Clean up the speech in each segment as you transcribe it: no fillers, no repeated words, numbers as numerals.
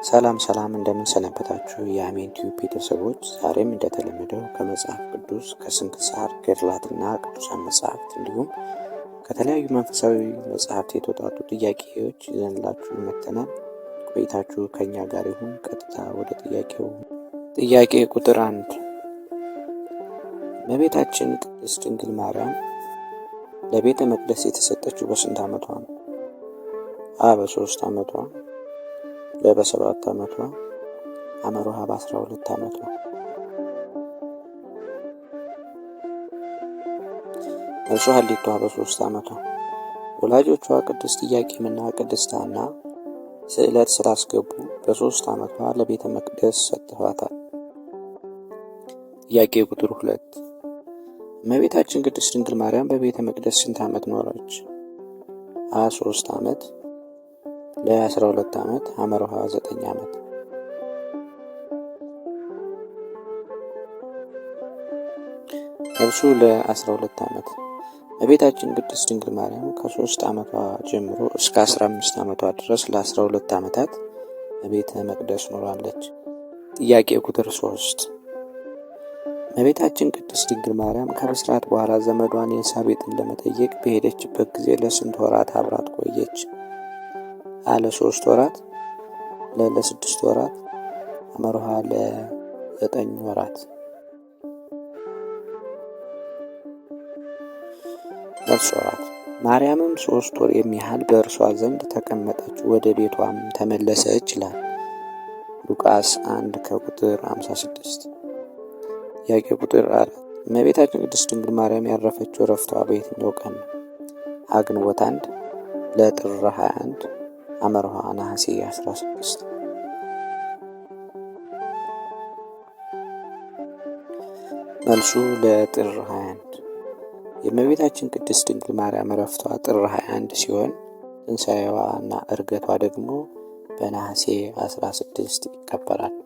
ሰላም እንደምን ሰነበታችሁ የአሜን ቲዩብ ቤተሰቦች። ዛሬም እንደተለመደው ከመጽሐፍ ቅዱስ ከስንክሳር ገድላትና ቅዱሳን መጽሐፍት እንዲሁም ከተለያዩ መንፈሳዊ መጽሐፍት የተውጣጡ ጥያቄዎች ይዘንላችሁ መጥተናል። ቆይታችሁ ከኛ ጋር ይሁን። ቀጥታ ወደ ጥያቄው። ጥያቄ ቁጥር 1 እመቤታችን ቅድስት ድንግል ማርያም ለቤተ መቅደስ የተሰጠችው በስንት ዓመቷ ነው? በ3 ዓመቷ፣ በ7 ዓመቷ፣ አመሮሃ በ12 ዓመቷ። መልሱ ሀሌቷ በ3 ዓመቷ። ወላጆቿ ቅድስት ኢያቄምና ቅድስት ሐና ስዕለት ስላስገቡ በ3 ዓመቷ ለቤተ መቅደስ ሰጥተዋታል። ጥያቄ ቁጥር 2 እመቤታችን ቅድስት ድንግል ማርያም በቤተ መቅደስ ስንት ዓመት ኖረች? 3 ዓመት፣ 12 ዓመት፣ አመሮሃ 9 ዓመት። መልሱ 12 ዓመት። እመቤታችን ቅድስት ድንግል ማርያም ከ3 ዓመቷ ጀምሮ እስከ 15 ዓመቷ ድረስ ለ12 ዓመታት በቤተ መቅደስ ኖራለች። ጥያቄ ቁጥር 3 እመቤታችን ቅድስት ድንግል ማርያም ከብስራት በኋላ ዘመዷን ኤልሳቤጥን ለመጠየቅ በሄደችበት ጊዜ ለስንት ወራት አብራት ቆየች? ለ3 ወራት፣ ለ6 ወራት፣ አመሮሃ ለ9 ወራት። መልስ ወራት። ማርያምም 3 ወር የሚያህል በእርሷ ዘንድ ተቀመጠች፣ ወደ ቤቷም ተመለሰች ይላል ሉቃስ 1 ከቁጥር 56። ጥያቄ ቁጥር 4 እመቤታችን ቅድስት ድንግል ማርያም ያረፈችው ረፍቷ በየትኛው ቀን ነው? ግንቦት 1፣ ለጥር 21፣ አመሮሃ ነሐሴ 16። መልሱ ለጥር 21። የእመቤታችን ቅድስት ድንግል ማርያም ረፍቷ ጥር 21 ሲሆን ትንሣኤዋ እና ዕርገቷ ደግሞ በነሐሴ 16 ይከበራል።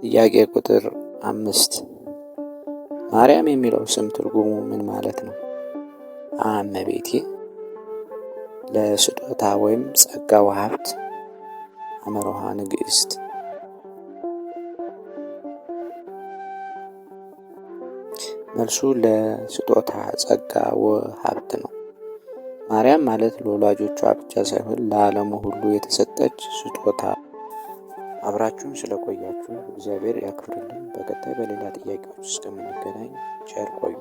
ጥያቄ ቁጥር 5 ማርያም የሚለው ስም ትርጉሙ ምን ማለት ነው? እመቤቴ፣ ለስጦታ ወይም ጸጋ ወሀብት፣ አመሮሃ ንግሥት። መልሱ ለስጦታ ጸጋ ወሀብት ነው። ማርያም ማለት ለወላጆቿ ብቻ ሳይሆን ለዓለሙ ሁሉ የተሰጠች ስጦታ። አብራችሁን ስለቆያችሁ እግዚአብሔር ያክብርልን። በቀጣይ በሌላ ጥያቄዎች እስከምንገናኝ ቸር ቆዩ።